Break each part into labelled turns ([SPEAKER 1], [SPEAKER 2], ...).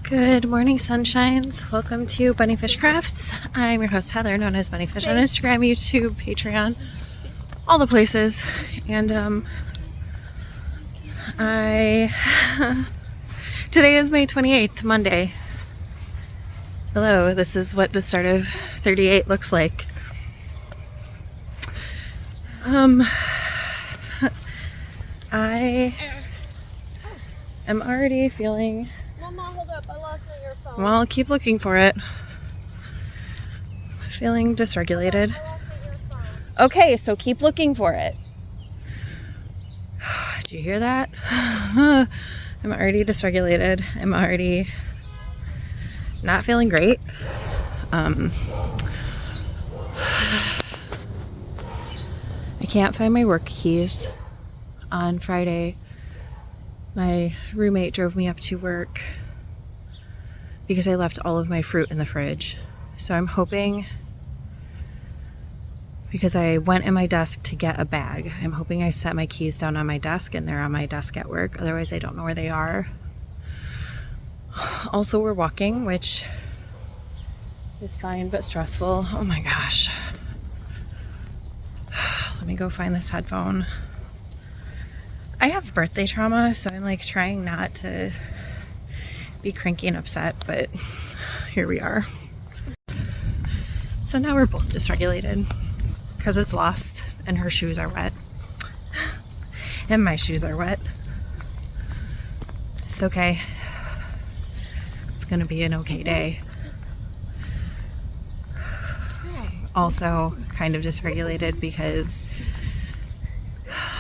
[SPEAKER 1] Good morning, sunshines. Welcome to Bunnyfish Crafts. I'm your host, Heather, known as Bunnyfish on Instagram, YouTube, Patreon, all the places. And today is May 28th, Monday. Hello, this is what the start of 38 looks like. I am already feeling...
[SPEAKER 2] Mama, hold up. I lost my earphone.
[SPEAKER 1] Well, keep looking for it. Feeling dysregulated.
[SPEAKER 2] I lost my earphone.
[SPEAKER 1] Okay, so keep looking for it. Do you hear that? I'm already dysregulated. I'm already not feeling great. I can't find my work keys. On Friday, my roommate drove me up to work because I left all of my fruit in the fridge. So I'm hoping, because I went in my desk to get a bag, I'm hoping I set my keys down on my desk and they're on my desk at work. Otherwise, I don't know where they are. Also, we're walking, which is fine but stressful. Oh my gosh. Let me go find this headphone. I have birthday trauma, so I'm like trying not to be cranky and upset, but here we are. So now we're both dysregulated because it's lost and her shoes are wet and my shoes are wet. It's okay. It's gonna be an okay day. Also kind of dysregulated because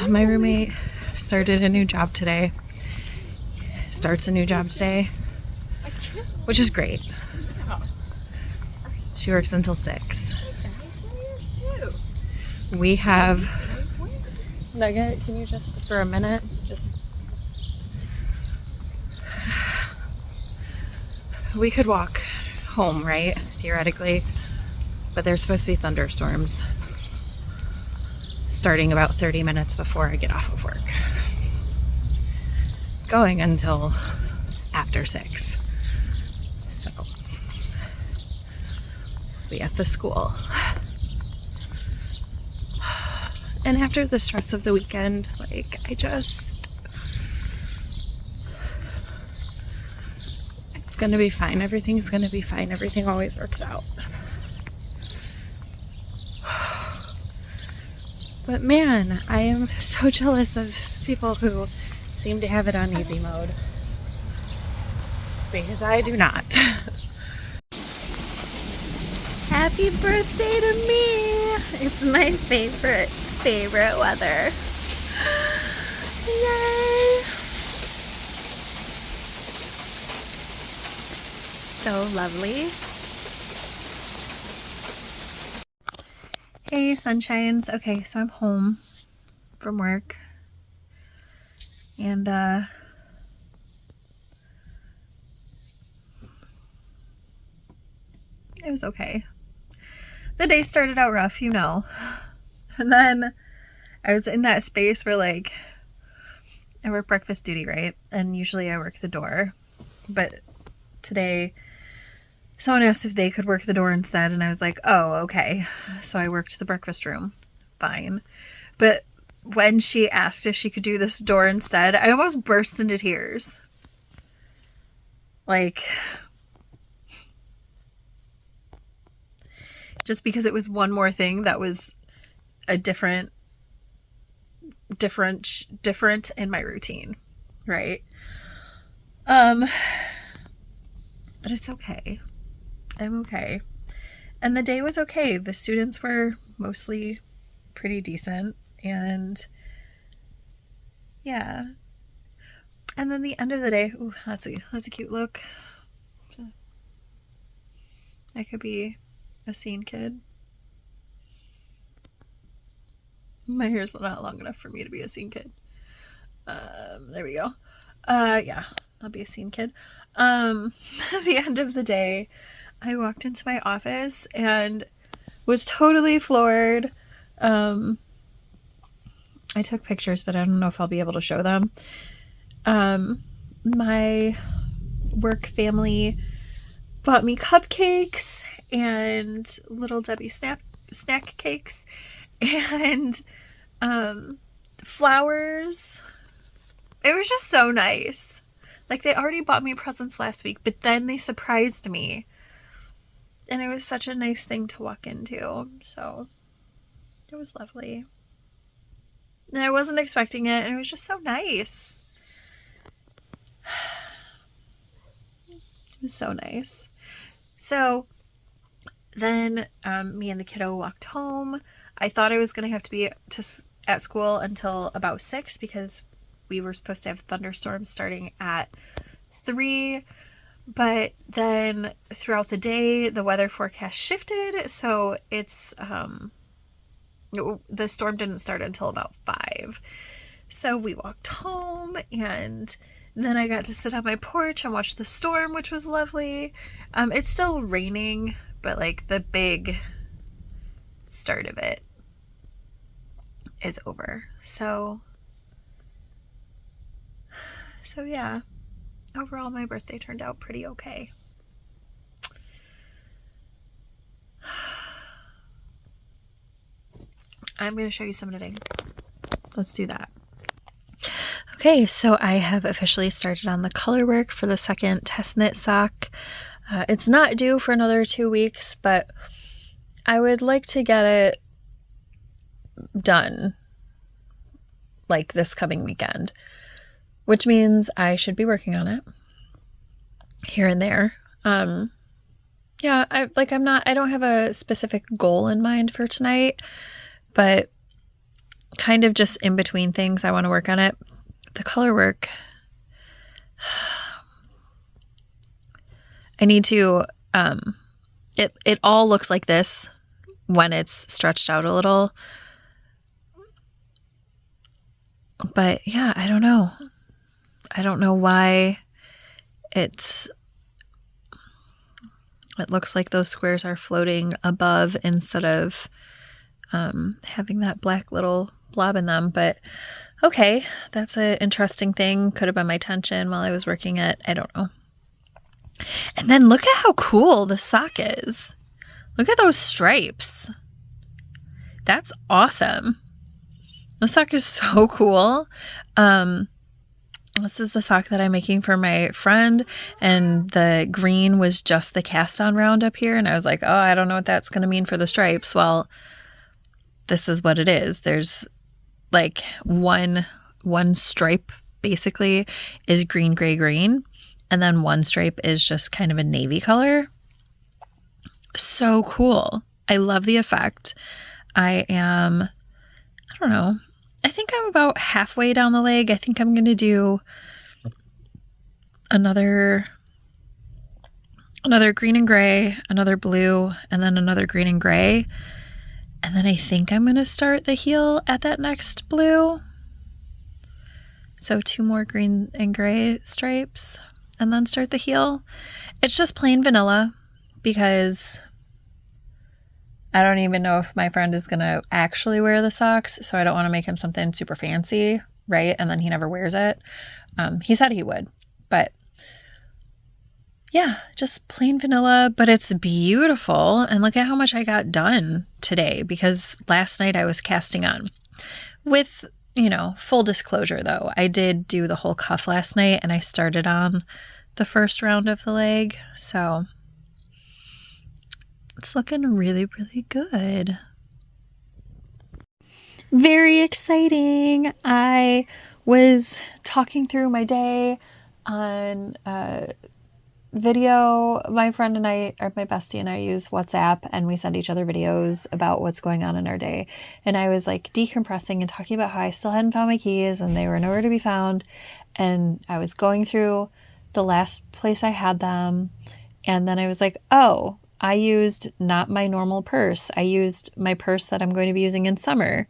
[SPEAKER 1] my roommate started a new job today. Starts a new job today, which is great. She works until 6. We have... Nugget, can you just, for a minute, just... We could walk home, right? Theoretically. But there's supposed to be thunderstorms starting about 30 minutes before I get off of work. Going until after 6. So, be at the school. And after the stress of the weekend, like, it's gonna be fine. Everything's gonna be fine. Everything always works out. But man, I am so jealous of people who seem to have it on easy mode. Because I do not. Happy birthday to me! It's my favorite weather. Yay! So lovely. Hey, sunshines. Okay, so I'm home from work. And, it was okay. The day started out rough, you know. And then I was in that space where, like, I work breakfast duty, right? And usually I work the door. But today, someone asked if they could work the door instead, and I was like, oh, okay. So I worked the breakfast room. Fine. But when she asked if she could do this door instead, I almost burst into tears. Like, just because it was one more thing that was a different in my routine, right? But it's okay. I'm okay. And the day was okay. The students were mostly pretty decent, and yeah. And then the end of the day, ooh, that's a cute look. I could be a scene kid. My hair's not long enough for me to be a scene kid. There we go. Yeah, I'll be a scene kid. At the end of the day, I walked into my office and was totally floored. I took pictures, but I don't know if I'll be able to show them. My work family bought me cupcakes and Little Debbie snack cakes and flowers. It was just so nice. Like, they already bought me presents last week, but then they surprised me. And it was such a nice thing to walk into. So it was lovely. And I wasn't expecting it, and it was just so nice. It was so nice. So then me and the kiddo walked home. I thought I was going to have to be at school until about 6 because we were supposed to have thunderstorms starting at 3. But then throughout the day, the weather forecast shifted. So it's, the storm didn't start until about 5. So we walked home, and then I got to sit on my porch and watch the storm, which was lovely. It's still raining, but like the big start of it is over. So yeah, overall my birthday turned out pretty okay. I'm going to show you some knitting. Let's do that. Okay, so I have officially started on the color work for the second test knit sock. It's not due for another 2 weeks, but I would like to get it done like this coming weekend, which means I should be working on it here and there. Yeah, I don't have a specific goal in mind for tonight, but kind of just in between things, I want to work on it. The color work, I need to, it all looks like this when it's stretched out a little. But yeah, I don't know. I don't know why it looks like those squares are floating above instead of having that black little blob in them. But okay, that's an interesting thing. Could have been my tension while I was working it. I don't know. And then look at how cool the sock is. Look at those stripes. That's awesome. The sock is so cool. This is the sock that I'm making for my friend, and the green was just the cast on round up here, and I was like, oh, I don't know what that's going to mean for the stripes. Well, this is what it is. There's like one stripe basically is green, gray, green, and then one stripe is just kind of a navy color. So cool. I love the effect. I don't know. I think I'm about halfway down the leg. I think I'm going to do another green and gray, another blue, and then another green and gray. And then I think I'm going to start the heel at that next blue. So 2 more green and gray stripes and then start the heel. It's just plain vanilla because I don't even know if my friend is going to actually wear the socks, so I don't want to make him something super fancy, right? And then he never wears it. He said he would, but yeah, just plain vanilla, but it's beautiful. And look at how much I got done today because last night I was casting on. With, full disclosure though, I did do the whole cuff last night and I started on the first round of the leg, so it's looking really, really good. Very exciting. I was talking through my day on video. My friend and I, or my bestie and I, use WhatsApp, and we send each other videos about what's going on in our day. And I was like decompressing and talking about how I still hadn't found my keys and they were nowhere to be found. And I was going through the last place I had them. And then I was like, oh, I used not my normal purse. I used my purse that I'm going to be using in summer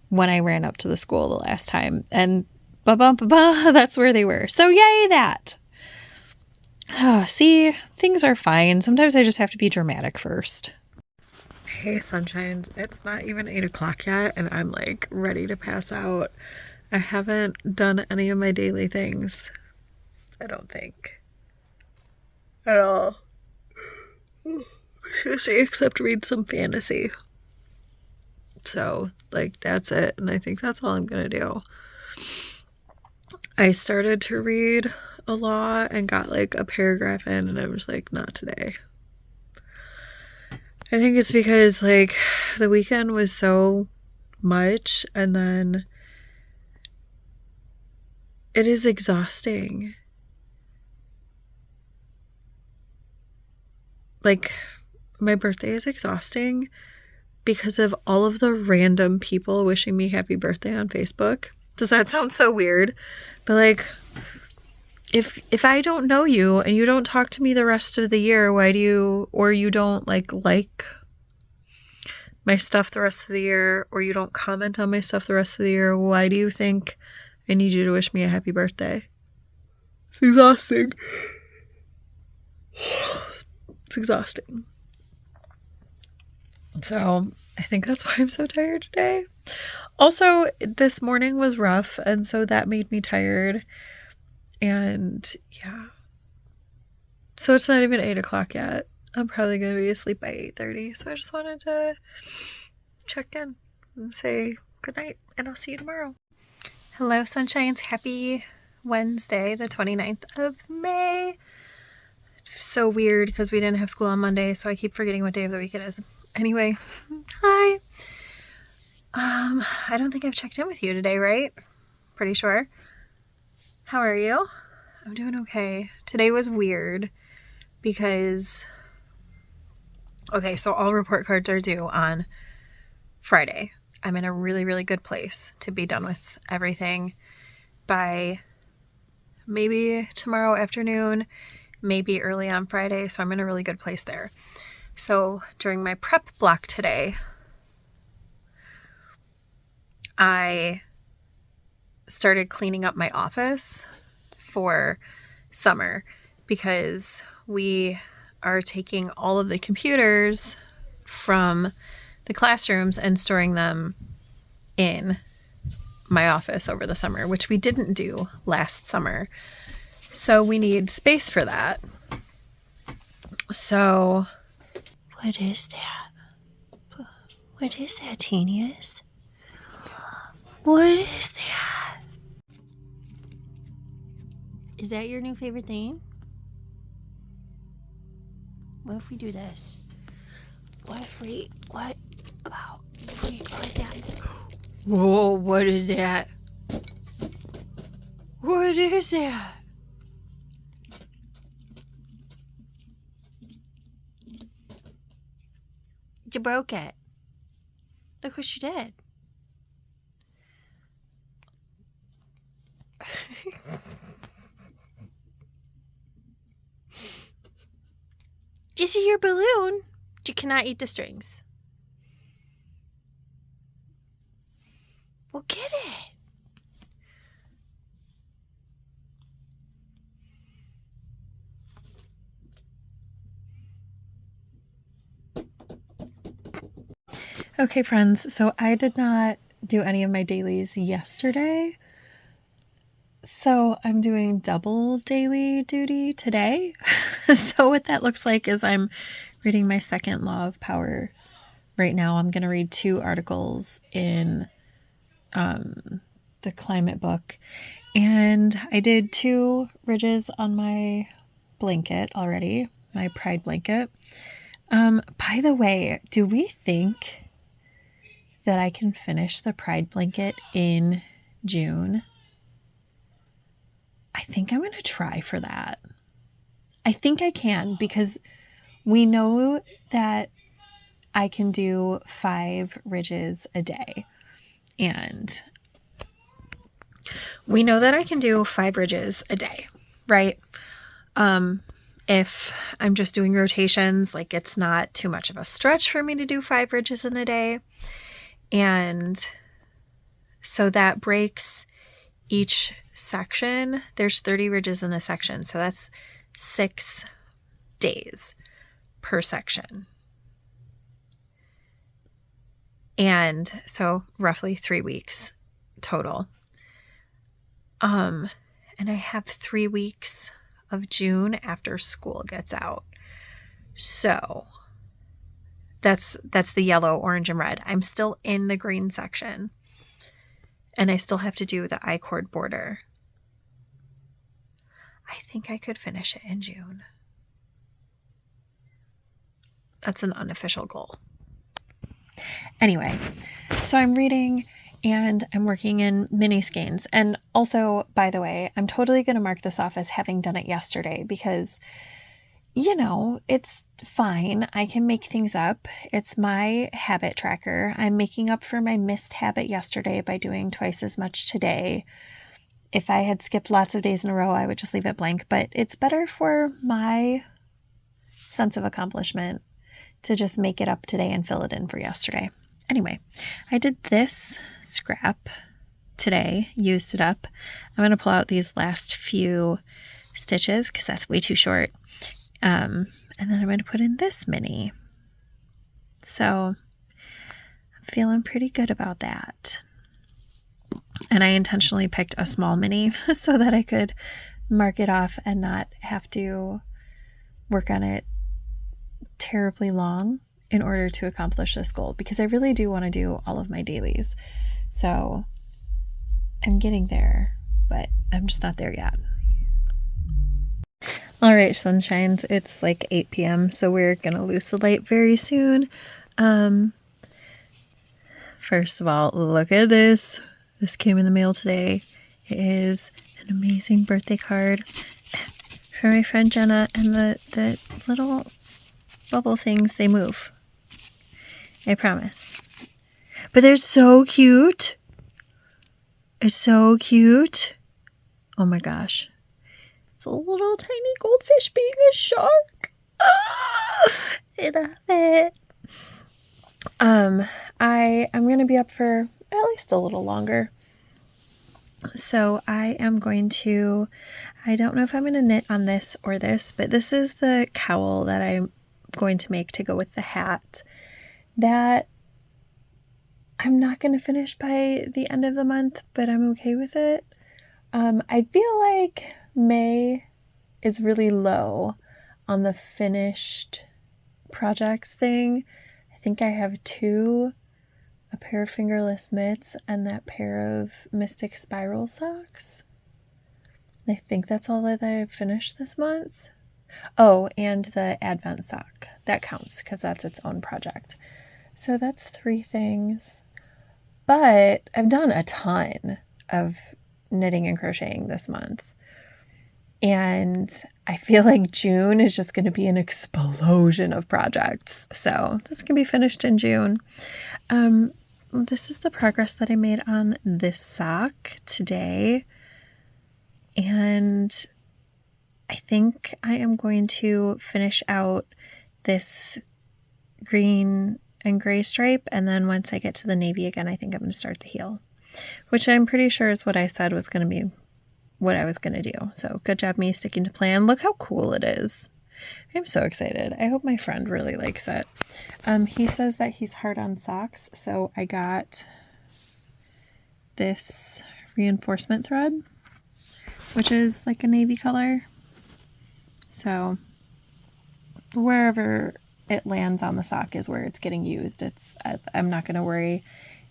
[SPEAKER 1] when I ran up to the school the last time. And that's where they were. So yay that. Oh, see, things are fine. Sometimes I just have to be dramatic first. Hey, sunshines. It's not even 8 o'clock yet, and I'm like ready to pass out. I haven't done any of my daily things, I don't think. at all. Except read some fantasy. So, like, that's it. And I think that's all I'm gonna do. I started to read a lot and got like a paragraph in, and I was like, not today. I think it's because like the weekend was so much, and then it is exhausting. Like, my birthday is exhausting because of all of the random people wishing me happy birthday on Facebook. Does that sound so weird? But like, if I don't know you and you don't talk to me the rest of the year, why do you, or you don't like my stuff the rest of the year, or you don't comment on my stuff the rest of the year, why do you think I need you to wish me a happy birthday? It's exhausting. It's exhausting. So I think that's why I'm so tired today. Also, this morning was rough, and so that made me tired. And yeah. So it's not even 8 o'clock yet. I'm probably going to be asleep by 8:30. So I just wanted to check in and say good night, and I'll see you tomorrow. Hello, sunshines. Happy Wednesday, the 29th of May. So weird because we didn't have school on Monday, so I keep forgetting what day of the week it is. Anyway, hi. I don't think I've checked in with you today, right? Pretty sure. How are you? I'm doing okay. Today was weird because, okay, so all report cards are due on Friday. I'm in a really, really good place to be done with everything by maybe tomorrow afternoon, maybe early on Friday. So I'm in a really good place there. So during my prep block today, I started cleaning up my office for summer because we are taking all of the computers from the classrooms and storing them in my office over the summer, which we didn't do last summer. So we need space for that. So, what is that? What is that, Tenius? What is that? Is that your new favorite thing? What if we do this? What if we put that? Whoa, what is that? What is that? You broke it. Look what you did. This is your balloon. You cannot eat the strings. Well, get it. Okay, friends, so I did not do any of my dailies yesterday. So I'm doing double daily duty today. So what that looks like is I'm reading my second Law of Power right now. I'm going to read 2 articles in the climate book. And I did 2 ridges on my blanket already, my Pride blanket. By the way, do we think that I can finish the Pride blanket in June? I think I'm going to try for that. I think I can, because we know that I can do 5 ridges a day. And we know that I can do 5 ridges a day, right? If I'm just doing rotations, like it's not too much of a stretch for me to do 5 ridges in a day. And so that breaks each section. There's 30 ridges in a section. So that's 6 days per section. And so roughly 3 weeks total. And I have 3 weeks of June after school gets out. So that's the yellow, orange, and red. I'm still in the green section. And I still have to do the I-cord border. I think I could finish it in June. That's an unofficial goal. Anyway, so I'm reading and I'm working in mini skeins. And also, by the way, I'm totally going to mark this off as having done it yesterday because, you know, it's fine. I can make things up. It's my habit tracker. I'm making up for my missed habit yesterday by doing twice as much today. If I had skipped lots of days in a row, I would just leave it blank. But it's better for my sense of accomplishment to just make it up today and fill it in for yesterday. Anyway, I did this scrap today, used it up. I'm going to pull out these last few stitches because that's way too short. And then I'm going to put in this mini. So I'm feeling pretty good about that. And I intentionally picked a small mini so that I could mark it off and not have to work on it terribly long in order to accomplish this goal, because I really do want to do all of my dailies. So I'm getting there, but I'm just not there yet. All right, sunshines, it's like 8 p.m., so we're going to lose the light very soon. First of all, look at this. This came in the mail today. It is an amazing birthday card from my friend Jenna, and the little bubble things, they move. I promise. But they're so cute. It's so cute. Oh my gosh. It's a little tiny goldfish being a shark. Oh, I love it. I'm going to be up for at least a little longer. So I am going to, I don't know if I'm going to knit on this or this, but this is the cowl that I'm going to make to go with the hat that I'm not going to finish by the end of the month, but I'm okay with it. I feel like May is really low on the finished projects thing. I think I have two, a pair of fingerless mitts and that pair of Mystic Spiral socks. I think that's all that I've finished this month. Oh, and the Advent sock. That counts because that's its own project. So that's 3 things. But I've done a ton of knitting and crocheting this month. And I feel like June is just going to be an explosion of projects. So this can be finished in June. This is the progress that I made on this sock today. And I think I am going to finish out this green and gray stripe. And then once I get to the navy again, I think I'm going to start the heel, which I'm pretty sure is what I said was going to be what I was going to do. So good job me sticking to plan. Look how cool it is. I'm so excited. I hope my friend really likes it. He says that he's hard on socks. So I got this reinforcement thread, which is like a navy color. So wherever it lands on the sock is where it's getting used. I'm not going to worry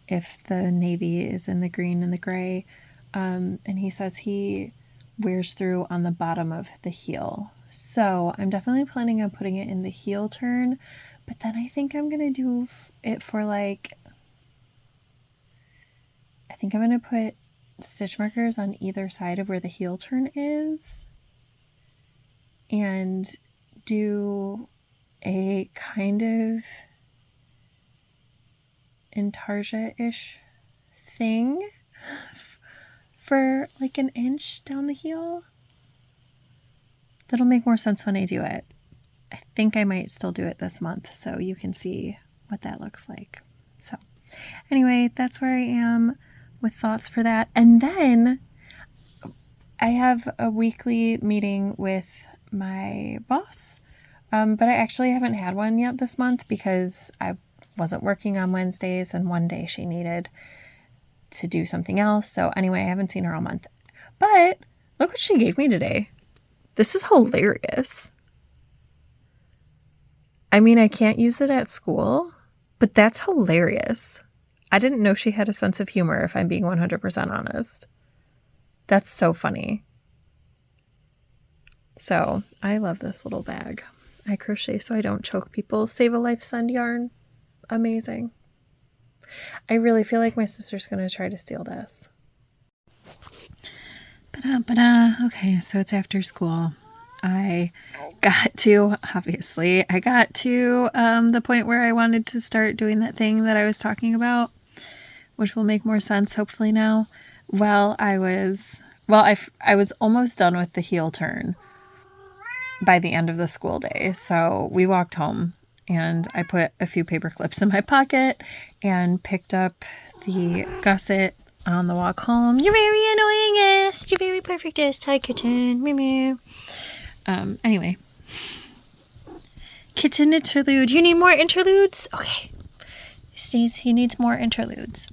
[SPEAKER 1] if the navy is in the green and the gray. And he says he wears through on the bottom of the heel. So I'm definitely planning on putting it in the heel turn, but then I think I'm going to do it for I think I'm going to put stitch markers on either side of where the heel turn is and do a kind of intarsia-ish thing for like an inch down the heel. That'll make more sense when I do it. I think I might still do it this month so you can see what that looks like. So anyway, that's where I am with thoughts for that. And then I have a weekly meeting with my boss, but I actually haven't had one yet this month because I wasn't working on Wednesdays and one day she needed to do something else. So anyway, I haven't seen her all month. But look what she gave me today. This is hilarious. I mean, I can't use it at school, but that's hilarious. I didn't know she had a sense of humor, if I'm being 100% honest. That's so funny. So I love this little bag. I crochet so I don't choke people. Save a Life Send yarn. Amazing. I really feel like my sister's going to try to steal this. Okay, so it's after school. I got to the point where I wanted to start doing that thing that I was talking about, which will make more sense hopefully now. I was almost done with the heel turn by the end of the school day. So we walked home and I put a few paper clips in my pocket and picked up the gusset on the walk home. You're very annoyingest. You're very perfectest. Hi, kitten. Meow meow. Anyway. Kitten interlude. You need more interludes? Okay. He needs more interludes.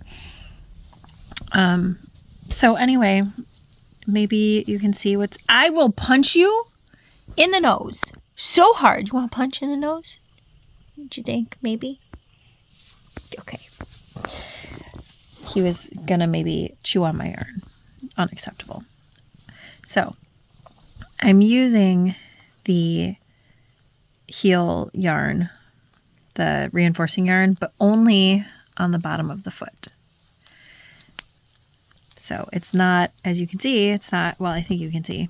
[SPEAKER 1] So anyway, maybe you can see I will punch you in the nose. So hard. You want to punch in the nose? What you think? Maybe? Okay. He was gonna maybe chew on my yarn. Unacceptable. So I'm using the heel yarn, the reinforcing yarn, but only on the bottom of the foot. So it's not, as you can see, I think you can see,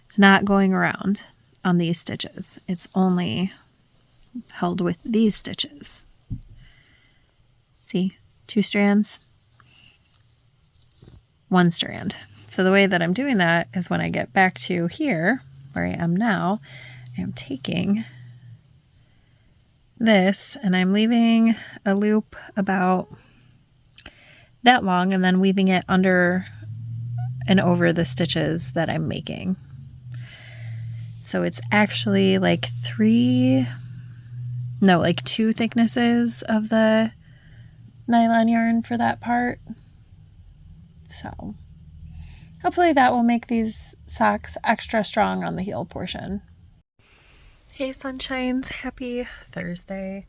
[SPEAKER 1] it's not going around on these stitches. It's only held with these stitches. See, 2 strands, 1 strand. So the way that I'm doing that is when I get back to here, where I am now, I am taking this and I'm leaving a loop about that long and then weaving it under and over the stitches that I'm making. So it's actually like 2 thicknesses of the nylon yarn for that part. So hopefully that will make these socks extra strong on the heel portion. Hey sunshines, happy Thursday.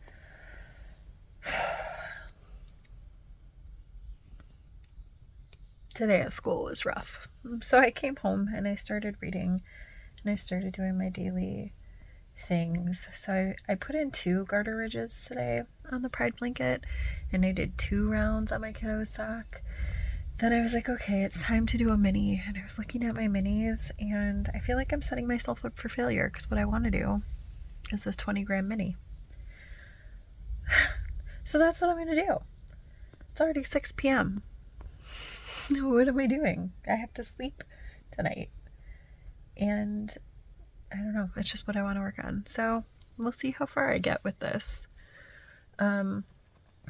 [SPEAKER 1] Today at school was rough. So I came home and I started reading and I started doing my daily things. So I put in 2 garter ridges today on the Pride blanket and I did 2 rounds on my kiddo's sock. Then I was like, okay, it's time to do a mini. And I was looking at my minis and I feel like I'm setting myself up for failure because what I want to do is this 20-gram mini. So that's what I'm going to do. It's already 6 p.m. What am I doing? I have to sleep tonight. And I don't know. It's just what I want to work on. So we'll see how far I get with this.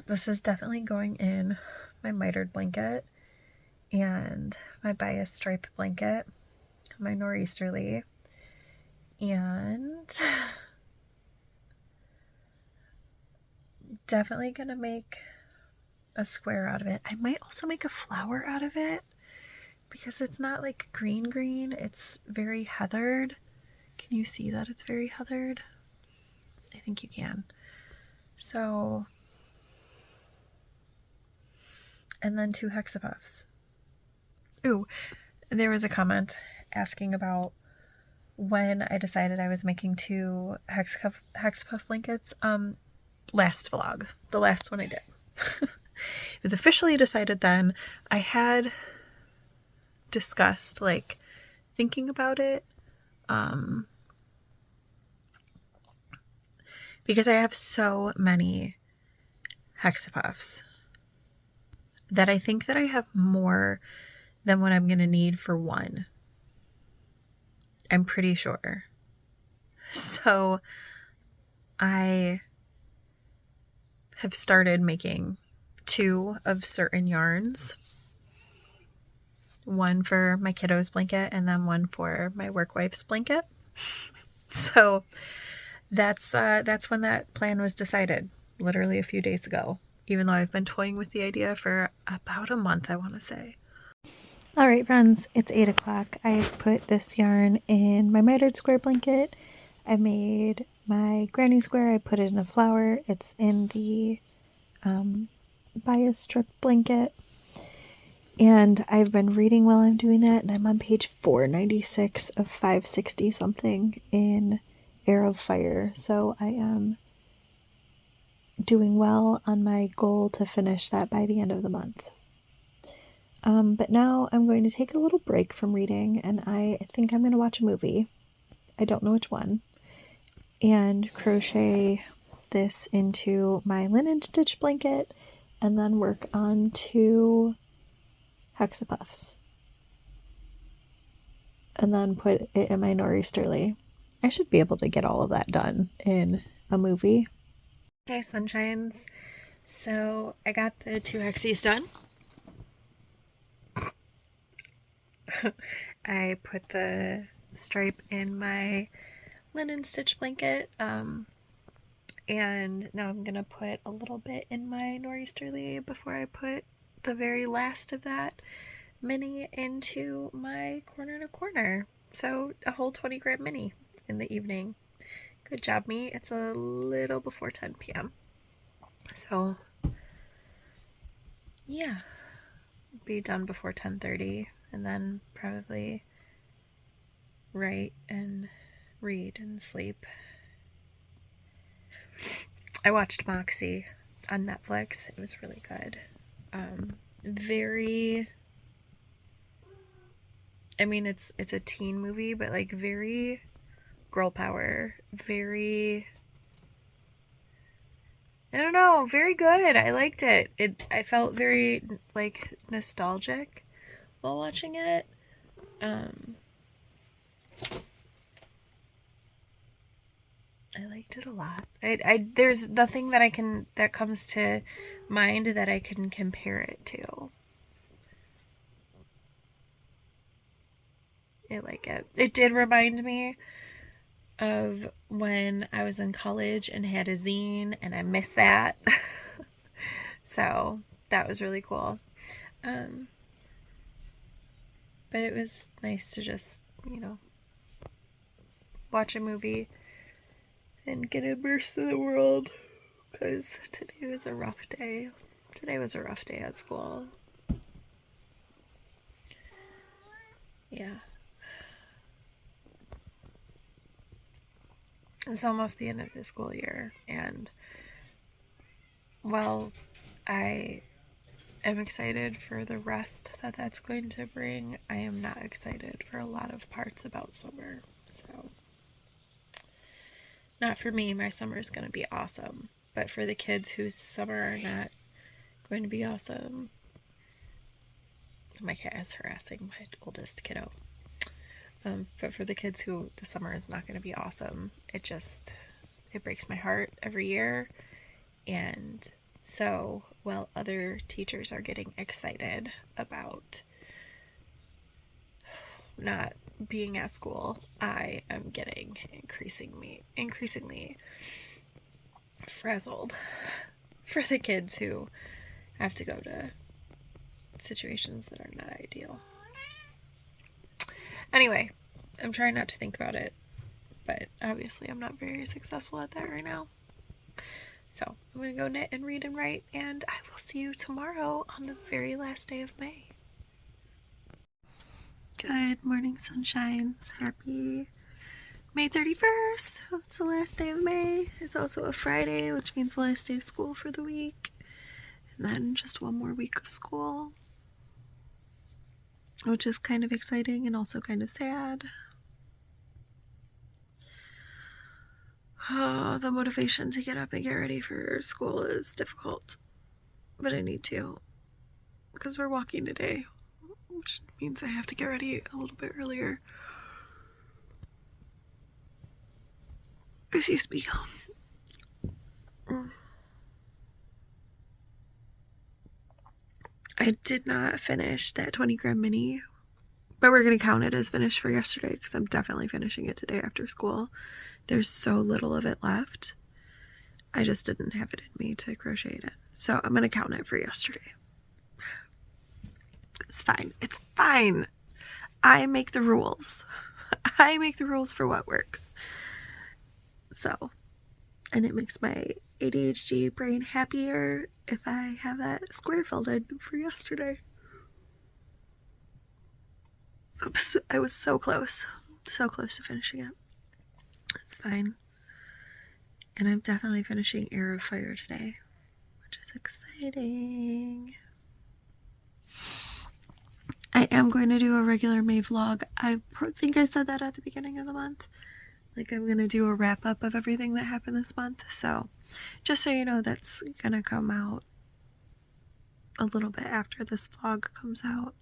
[SPEAKER 1] This is definitely going in my mitered blanket and my bias stripe blanket, my nor'easterly, and definitely gonna make a square out of it. I might also make a flower out of it because it's not like green, it's very heathered. Can you see that it's very heathered? I think you can. So, and then 2 hexapuffs. Ooh, there was a comment asking about when I decided I was making 2 hexapuff blankets. Last vlog, the last one I did. It was officially decided then. I had discussed thinking about it because I have so many hexapuffs that I think that I have more than what I'm going to need for one. I'm pretty sure. So I have started making 2 of certain yarns. One for my kiddo's blanket and then one for my work wife's blanket. So that's when that plan was decided, literally a few days ago, even though I've been toying with the idea for about a month, I want to say. All right, friends, it's 8 o'clock. I've put this yarn in my mitered square blanket. I made my granny square. I put it in a flower. It's in the bias strip blanket. And I've been reading while I'm doing that, and I'm on page 496 of 560 something in Air of Fire. So I am doing well on my goal to finish that by the end of the month. But now I'm going to take a little break from reading, and I think I'm going to watch a movie. I don't know which one. And crochet this into my linen stitch blanket, and then work on 2 hexapuffs. And then put it in my nor'easterly. I should be able to get all of that done in a movie. Okay, sunshines. So I got the 2 hexies done. I put the stripe in my linen stitch blanket, and now I'm gonna put a little bit in my nor'easterly before I put the very last of that mini into my corner to corner. So a whole 20 gram mini in the evening. Good job, me. It's a little before 10 p.m. So yeah, be done before 10:30, and then probably write and read and sleep. I watched Moxie on Netflix. It was really good. Very, I mean, it's a teen movie, but like very girl power, very, I don't know, very good. I liked it. I felt very like nostalgic while watching it. I liked it a lot. There's nothing that comes to mind that I can compare it to. I like it. It did remind me of when I was in college and had a zine, and I miss that. So that was really cool. But it was nice to just, watch a movie and get immersed in the world, because today was a rough day. Today was a rough day at school. Yeah. It's almost the end of the school year, and while I am excited for the rest that that's going to bring, I am not excited for a lot of parts about summer. So, not for me. My summer is going to be awesome, but for the kids whose summer are not going to be awesome, my cat is harassing my oldest kiddo. But for the kids who the summer is not going to be awesome, it breaks my heart every year. And so while other teachers are getting excited about not being at school, I am getting increasingly frazzled for the kids who have to go to situations that are not ideal. Anyway, I'm trying not to think about it, but obviously I'm not very successful at that right now. So I'm going to go knit and read and write, and I will see you tomorrow on the very last day of May. Good morning, sunshines. Happy May 31st. It's the last day of May. It's also a Friday, which means the last day of school for the week. And then just one more week of school, which is kind of exciting and also kind of sad. Oh, the motivation to get up and get ready for school is difficult, but I need to, because we're walking today, which means I have to get ready a little bit earlier. Excuse me. I did not finish that 20 gram mini, but we're going to count it as finished for yesterday, because I'm definitely finishing it today after school. There's so little of it left. I just didn't have it in me to crochet it in. So I'm going to count it for yesterday. It's fine. It's fine. I make the rules. I make the rules for what works. So, and it makes my ADHD brain happier if I have that square filled in for yesterday. Oops, I was so close to finishing it. It's fine. And I'm definitely finishing Heir of Fire today, which is exciting. I am going to do a regular May vlog. I think I said that at the beginning of the month. Like, I'm going to do a wrap up of everything that happened this month. So, just so you know, that's going to come out a little bit after this vlog comes out.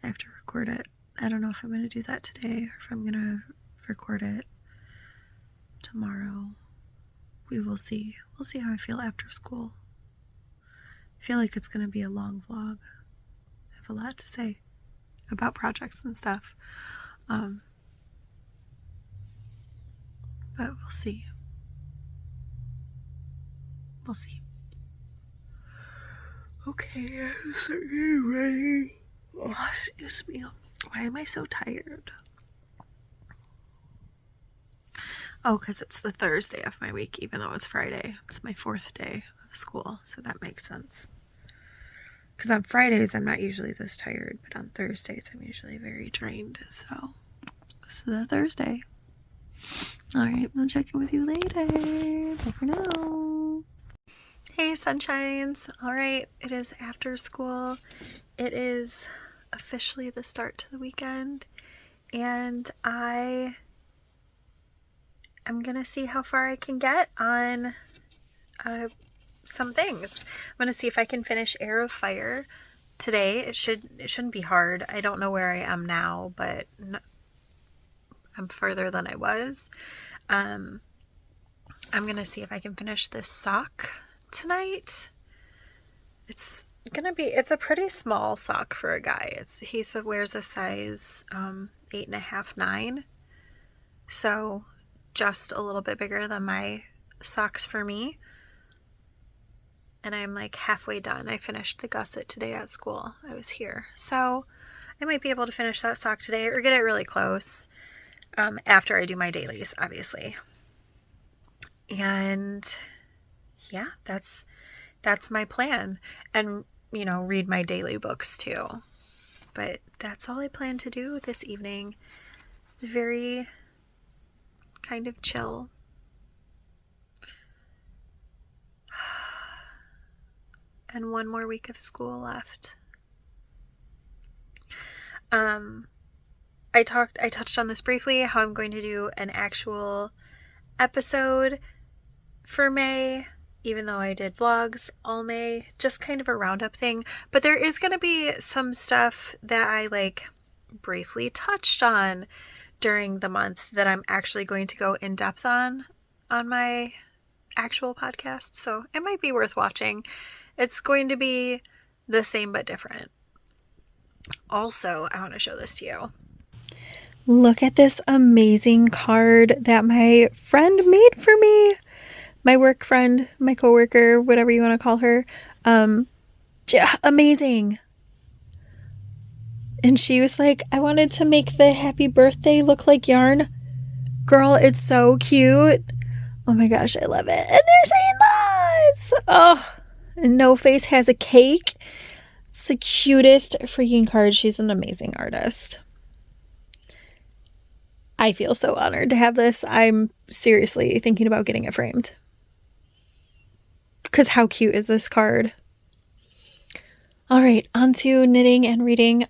[SPEAKER 1] I have to record it. I don't know if I'm going to do that today or if I'm going to record it tomorrow. We will see. We'll see how I feel after school. I feel like it's going to be a long vlog. I have a lot to say about projects and stuff. But we'll see. We'll see. Okay, so you ready? Oh, excuse me. Why am I so tired? Oh, because it's the Thursday of my week, even though it's Friday. It's my 4th day of school, so that makes sense. Because on Fridays, I'm not usually this tired, but on Thursdays, I'm usually very drained. So, this is a Thursday. Alright, I'll check in with you later. Bye for now. Hey, sunshines. Alright, it is after school. It is officially the start to the weekend. And I'm gonna see how far I can get on some things. I'm gonna see if I can finish Heir of Fire today. It shouldn't be hard. I don't know where I am now, but I'm further than I was. I'm gonna see if I can finish this sock tonight. It's a pretty small sock for a guy. He wears a size 8.5, 9. So just a little bit bigger than my socks for me. And I'm like halfway done. I finished the gusset today at school. I was here. So I might be able to finish that sock today or get it really close after I do my dailies, obviously. And yeah, that's my plan. And, read my daily books too. But that's all I plan to do this evening. Very kind of chill. And one more week of school left. I touched on this briefly, how I'm going to do an actual episode for May, even though I did vlogs all May, just kind of a roundup thing. But there is going to be some stuff that I briefly touched on during the month that I'm actually going to go in depth on my actual podcast. So it might be worth watching. It's going to be the same but different. Also, I want to show this to you. Look at this amazing card that my friend made for me. My work friend, my coworker, whatever you want to call her. Amazing. And she was like, I wanted to make the happy birthday look like yarn. Girl, it's so cute. Oh my gosh, I love it. And there's in-laws. Oh, and No Face has a cake. It's the cutest freaking card. She's an amazing artist. I feel so honored to have this. I'm seriously thinking about getting it framed. Because how cute is this card? All right, on to knitting and reading.